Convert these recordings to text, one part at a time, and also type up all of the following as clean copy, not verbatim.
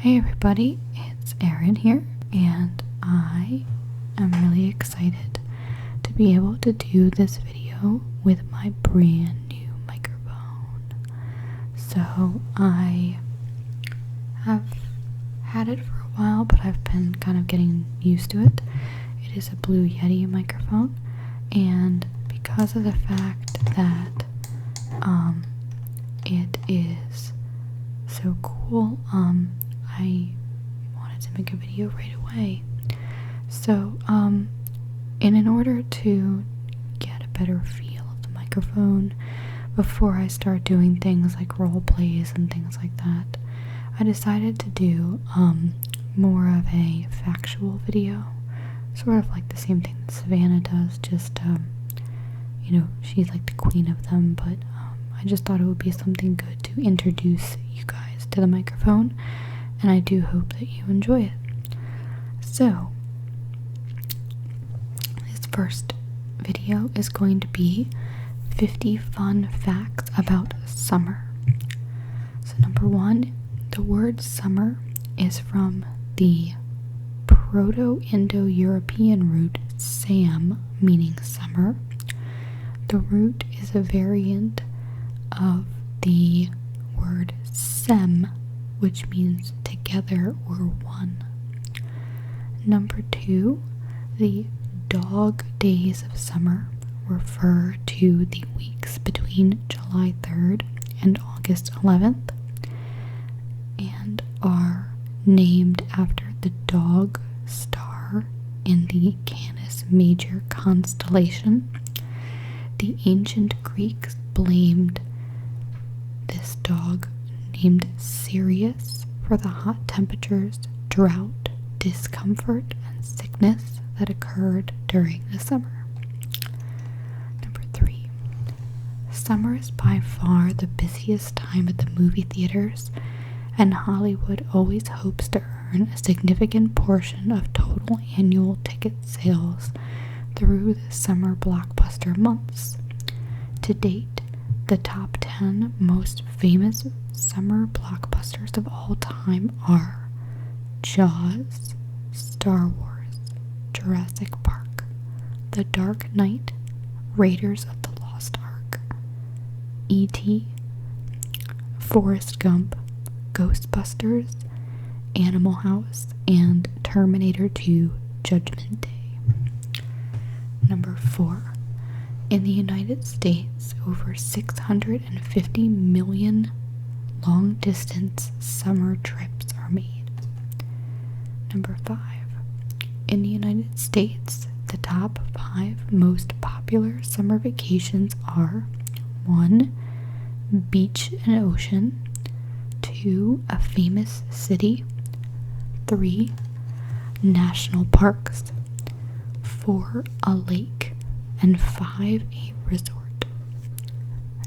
Hey everybody, it's Erin here, and I am really excited to be able to do this video with my brand new microphone. So I have had it for a while, but I've been kind of getting used to it. It is a Blue Yeti microphone, and because of the fact that it is so cool, I wanted to make a video right away. So, and in order to get a better feel of the microphone before I start doing things like role plays and things like that, I decided to do more of a factual video, sort of like the same thing that Savannah does, just she's like the queen of them, but I just thought it would be something good to introduce you guys to the microphone, and I do hope that you enjoy it. So, this first video is going to be 50 fun facts about summer. So number 1, the word summer is from the Proto-Indo-European root sam, meaning summer. The root is a variant of the word sem, which means together or one. Number 2, the dog days of summer refer to the weeks between July 3rd and August 11th and are named after the dog star in the Canis Major constellation. The ancient Greeks blamed this dog named Sirius for the hot temperatures, drought, discomfort, and sickness that occurred during the summer. Number 3, summer is by far the busiest time at the movie theaters, and Hollywood always hopes to earn a significant portion of total annual ticket sales through the summer blockbuster months. To date, the top 10 most famous summer blockbusters of all time are Jaws, Star Wars, Jurassic Park, The Dark Knight, Raiders of the Lost Ark, E.T., Forrest Gump, Ghostbusters, Animal House, and Terminator 2: Judgment Day. Number 4, in the United States, over 650 million long-distance summer trips are made. Number 5, in the United States, the top 5 most popular summer vacations are 1, beach and ocean, 2, a famous city, 3, national parks, 4, a lake, and 5, a resort.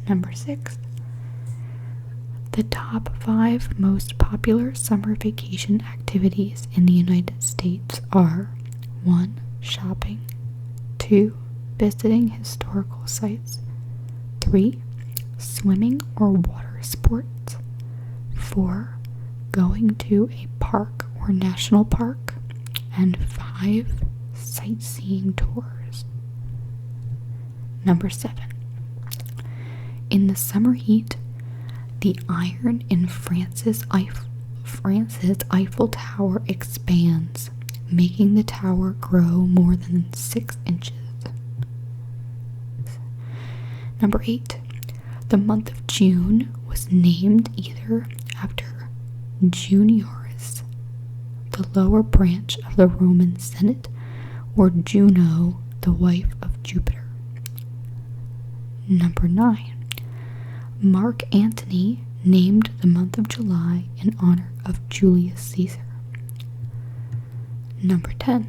Number 6, the top 5 most popular summer vacation activities in the United States are 1, shopping, 2, visiting historical sites, 3, swimming or water sports, 4, going to a park or national park, and 5, sightseeing tours. Number 7, in the summer heat, the iron in France's Eiffel Tower expands, making the tower grow more than 6 inches. Number 8, the month of June was named either after Juniorus, the lower branch of the Roman Senate, or Juno, the wife of Jupiter. Number 9, Mark Antony named the month of July in honor of Julius Caesar. Number 10,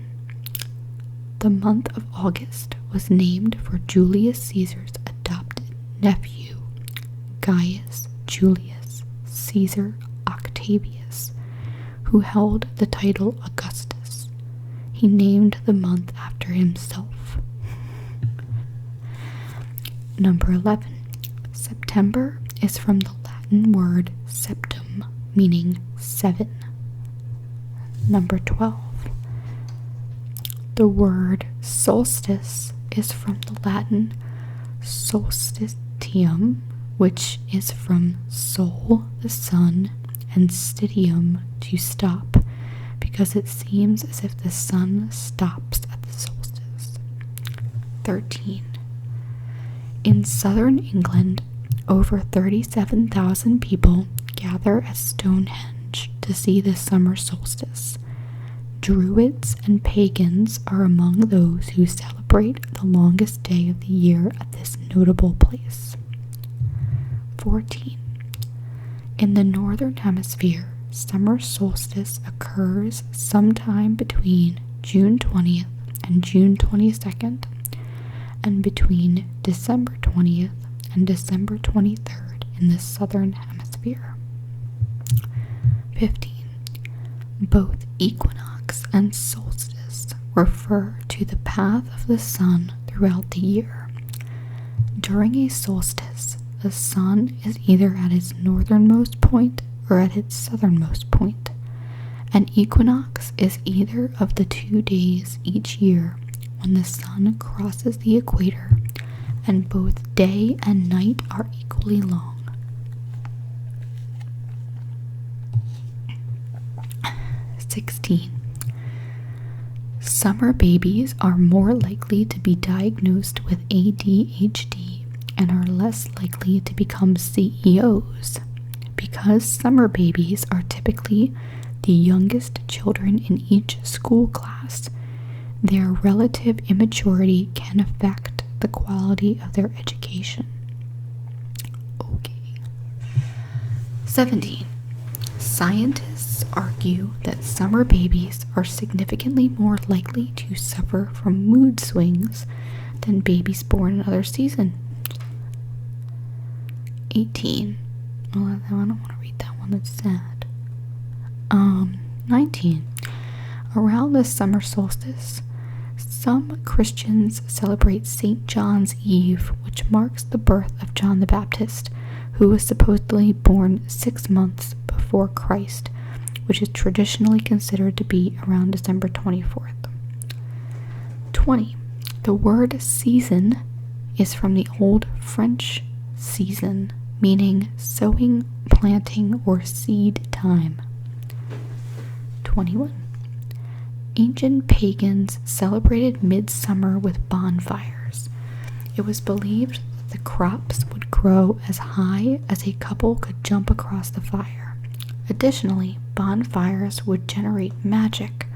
the month of August was named for Julius Caesar's adopted nephew, Gaius Julius Caesar Octavius, who held the title Augustus. He named the month after himself. Number 11, September is from the Latin word septum, meaning 7. Number 12. The word solstice is from the Latin solstitium, which is from sol, the sun, and stitium, to stop, because it seems as if the sun stops at the solstice. 13. In southern England, over 37,000 people gather at Stonehenge to see the summer solstice. Druids and pagans are among those who celebrate the longest day of the year at this notable place. 14. In the northern hemisphere, summer solstice occurs sometime between June 20th and June 22nd, and between December 20th and December 23rd in the southern hemisphere. 15. Both equinox and solstice refer to the path of the sun throughout the year. During a solstice, the sun is either at its northernmost point or at its southernmost point. An equinox is either of the 2 days each year when the sun crosses the equator, and both day and night are equally long. 16. Summer babies are more likely to be diagnosed with ADHD and are less likely to become CEOs. Because summer babies are typically the youngest children in each school class, their relative immaturity can affect the quality of their education. Okay. 17. Scientists argue that summer babies are significantly more likely to suffer from mood swings than babies born in other seasons. 18. Well, I don't want to read that one, that's sad. 19. Around the summer solstice, some Christians celebrate St. John's Eve, which marks the birth of John the Baptist, who was supposedly born 6 months before Christ, which is traditionally considered to be around December 24th. 20. The word season is from the Old French season, meaning sowing, planting, or seed time. 21. Ancient pagans celebrated midsummer with bonfires. It was believed that the crops would grow as high as a couple could jump across the fire. Additionally, bonfires would generate magic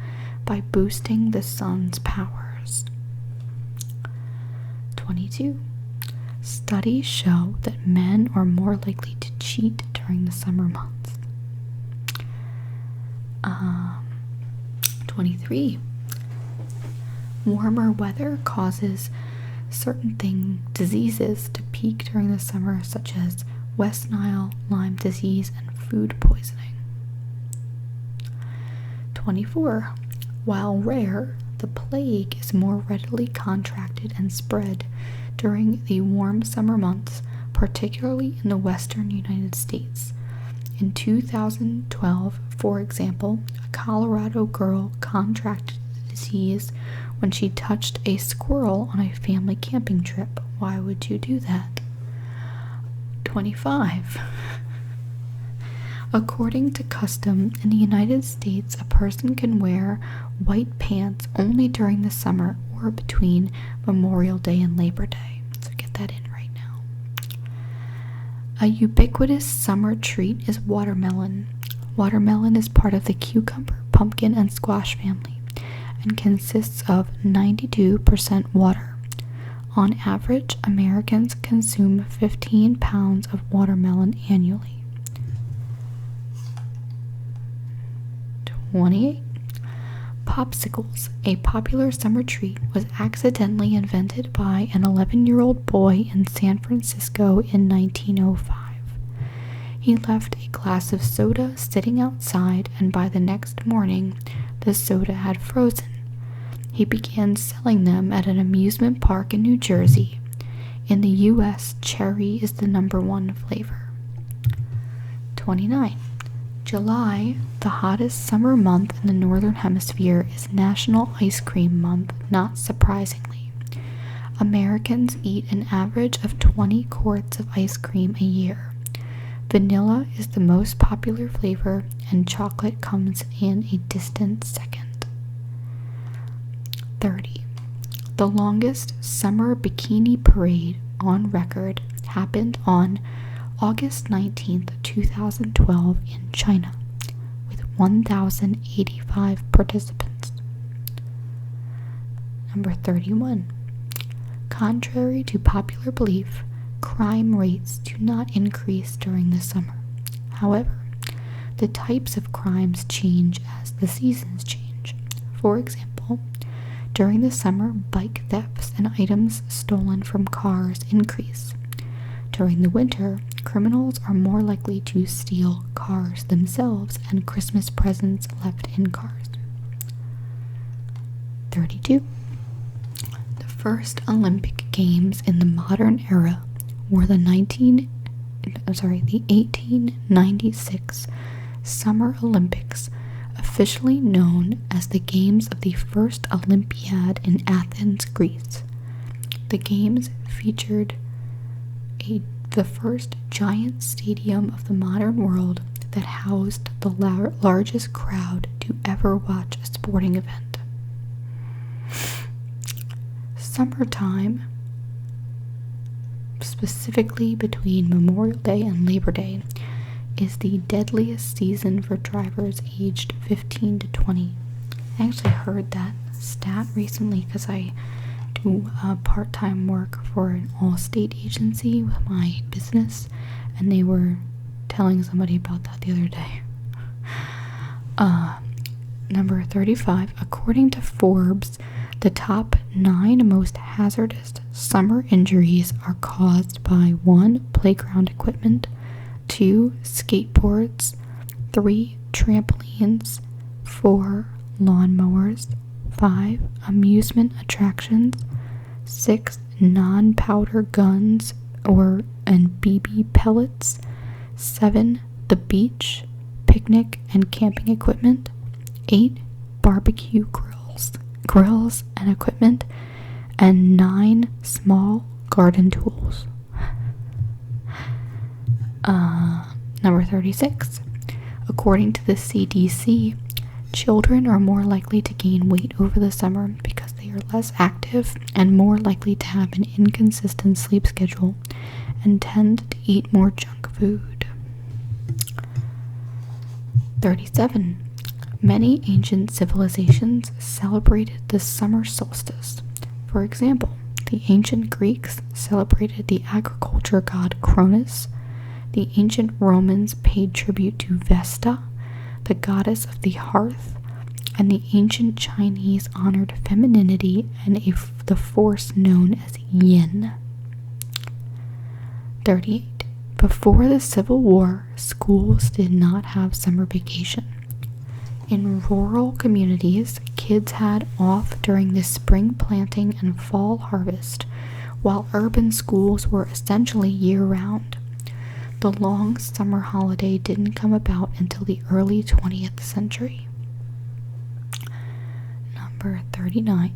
by boosting the sun's powers. 22. Studies show that men are more likely to cheat during the summer months. 23. Warmer weather causes certain diseases to peak during the summer, such as West Nile, Lyme disease, and food poisoning. 24. While rare, the plague is more readily contracted and spread during the warm summer months, particularly in the western United States. In 2012, for example, a Colorado girl contracted the disease when she touched a squirrel on a family camping trip. Why would you do that? 25. According to custom, in the United States, a person can wear white pants only during the summer or between Memorial Day and Labor Day. So get that in right now. A ubiquitous summer treat is watermelon. Watermelon is part of the cucumber, pumpkin, and squash family and consists of 92% water. On average, Americans consume 15 pounds of watermelon annually. 28. Popsicles, a popular summer treat, was accidentally invented by an 11-year-old boy in San Francisco in 1905. He left a glass of soda sitting outside, and by the next morning, the soda had frozen. He began selling them at an amusement park in New Jersey. In the U.S., cherry is the #1 flavor. 29. July, the hottest summer month in the Northern Hemisphere, is National Ice Cream Month, not surprisingly. Americans eat an average of 20 quarts of ice cream a year. Vanilla is the most popular flavor, and chocolate comes in a distant second. 30. The longest summer bikini parade on record happened on August 19th, 2012 in China, with 1,085 participants. Number 31. Contrary to popular belief, crime rates do not increase during the summer. However, the types of crimes change as the seasons change. For example, during the summer, bike thefts and items stolen from cars increase. During the winter, criminals are more likely to steal cars themselves and Christmas presents left in cars. 32. The first Olympic Games in the modern era were the 1896 Summer Olympics, officially known as the Games of the First Olympiad in Athens, Greece. The Games featured the first giant stadium of the modern world that housed the largest crowd to ever watch a sporting event. Summertime, specifically between Memorial Day and Labor Day, is the deadliest season for drivers aged 15 to 20. I actually heard that stat recently because I do part-time work for an all-state agency with my business, and they were telling somebody about that the other day. Number 35. According to Forbes, the top 9 most hazardous summer injuries are caused by 1. Playground equipment, 2. Skateboards, 3. Trampolines, 4. Lawnmowers, 5. Amusement attractions, 6. Non-powder guns and BB pellets, 7. The beach, picnic and camping equipment, 8. Barbecue grills and equipment, and 9. Small garden tools. Number 36. According to the CDC, children are more likely to gain weight over the summer because they are less active and more likely to have an inconsistent sleep schedule and tend to eat more junk food. 37. Many ancient civilizations celebrated the summer solstice. For example, the ancient Greeks celebrated the agriculture god Cronus. The ancient Romans paid tribute to Vesta, the goddess of the hearth, and the ancient Chinese honored femininity and the force known as yin. 38. Before the Civil War, schools did not have summer vacation. In rural communities, kids had off during the spring planting and fall harvest, while urban schools were essentially year-round. The long summer holiday didn't come about until the early 20th century. Number 39.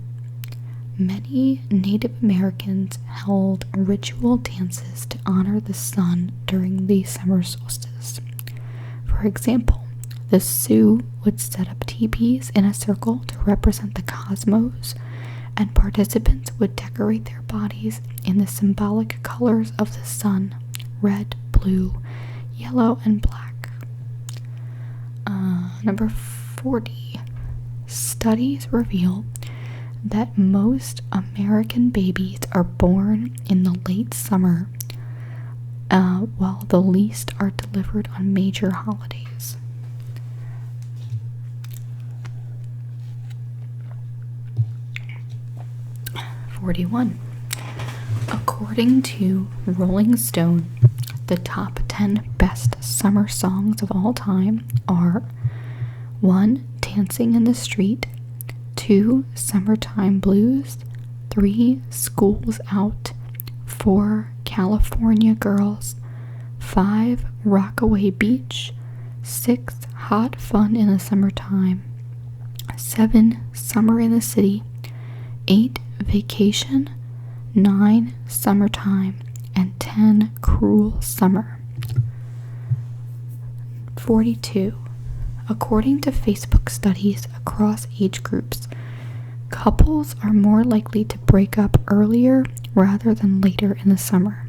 Many Native Americans held ritual dances to honor the sun during the summer solstice. For example, the Sioux would set up teepees in a circle to represent the cosmos, and participants would decorate their bodies in the symbolic colors of the sun: red, blue, yellow, and black. Number 40. Studies reveal that most American babies are born in the late summer, while the least are delivered on major holidays. 41. According to Rolling Stone, the top 10 best summer songs of all time are 1. Dancing in the Street, 2. Summertime Blues, 3. School's Out, 4. California Girls, 5. Rockaway Beach, 6. hot fun in the summertime, 7 summer in the city, 8 vacation, 9 summertime, and 10 cruel summer. 42. According to Facebook studies across age groups, couples are more likely to break up earlier rather than later in the summer,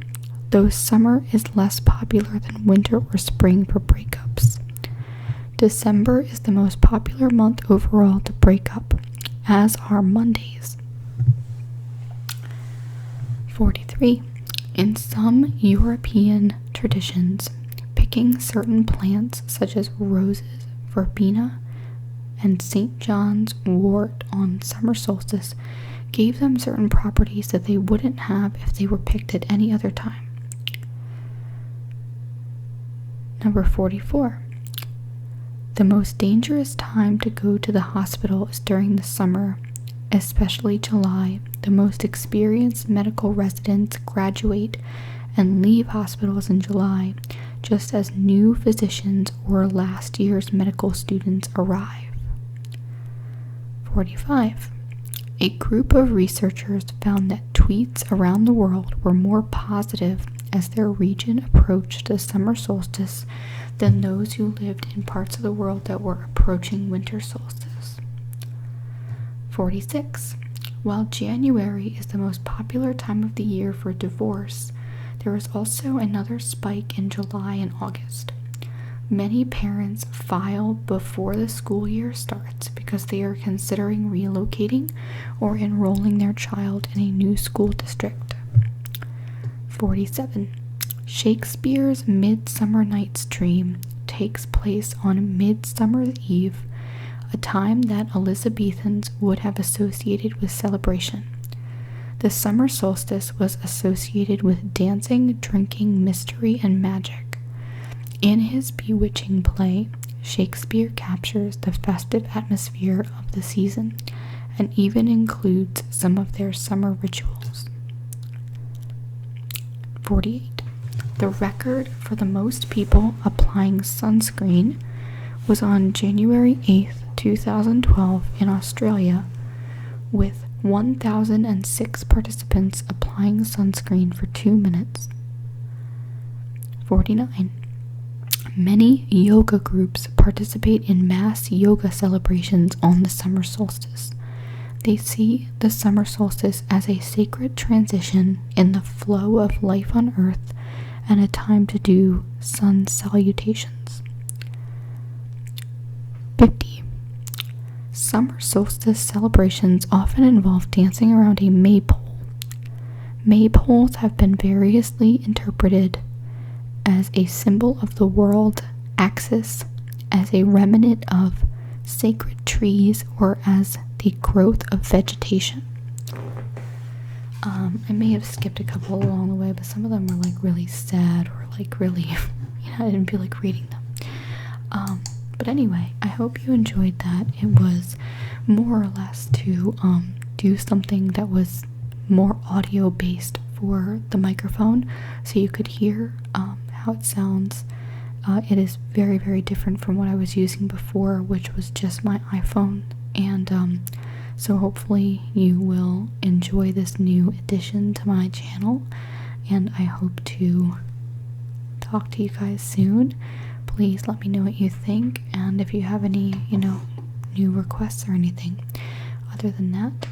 though summer is less popular than winter or spring for breakups. December is the most popular month overall to break up, as are Mondays. 43. In some European traditions, picking certain plants such as roses, verbena, and St. John's wort on summer solstice gave them certain properties that they wouldn't have if they were picked at any other time. Number 44. The most dangerous time to go to the hospital is during the summer, especially July. The most experienced medical residents graduate and leave hospitals in July, just as new physicians or last year's medical students arrive. 45. A group of researchers found that tweets around the world were more positive as their region approached the summer solstice than those who lived in parts of the world that were approaching winter solstice. 46. While January is the most popular time of the year for divorce, there is also another spike in July and August. Many parents file before the school year starts because they are considering relocating or enrolling their child in a new school district. 47. Shakespeare's Midsummer Night's Dream takes place on Midsummer Eve, a time that Elizabethans would have associated with celebration. The summer solstice was associated with dancing, drinking, mystery, and magic. In his bewitching play, Shakespeare captures the festive atmosphere of the season and even includes some of their summer rituals. 48. The record for the most people applying sunscreen was on January 8th, 2012 in Australia, with 1,006 participants applying sunscreen for 2 minutes. 49. Many yoga groups participate in mass yoga celebrations on the summer solstice. They see the summer solstice as a sacred transition in the flow of life on Earth and a time to do sun salutations. 50. Summer solstice celebrations often involve dancing around a maypole. Maypoles have been variously interpreted as a symbol of the world axis, as a remnant of sacred trees, or as the growth of vegetation. I may have skipped a couple along the way, but some of them were like really sad or like really, I didn't feel like reading them. But anyway, I hope you enjoyed that. It was more or less to do something that was more audio based for the microphone, so you could hear how it sounds. It is very, very different from what I was using before, which was just my iPhone, and so hopefully you will enjoy this new addition to my channel, and I hope to talk to you guys soon. Please let me know what you think, and if you have any, new requests or anything. Other than that,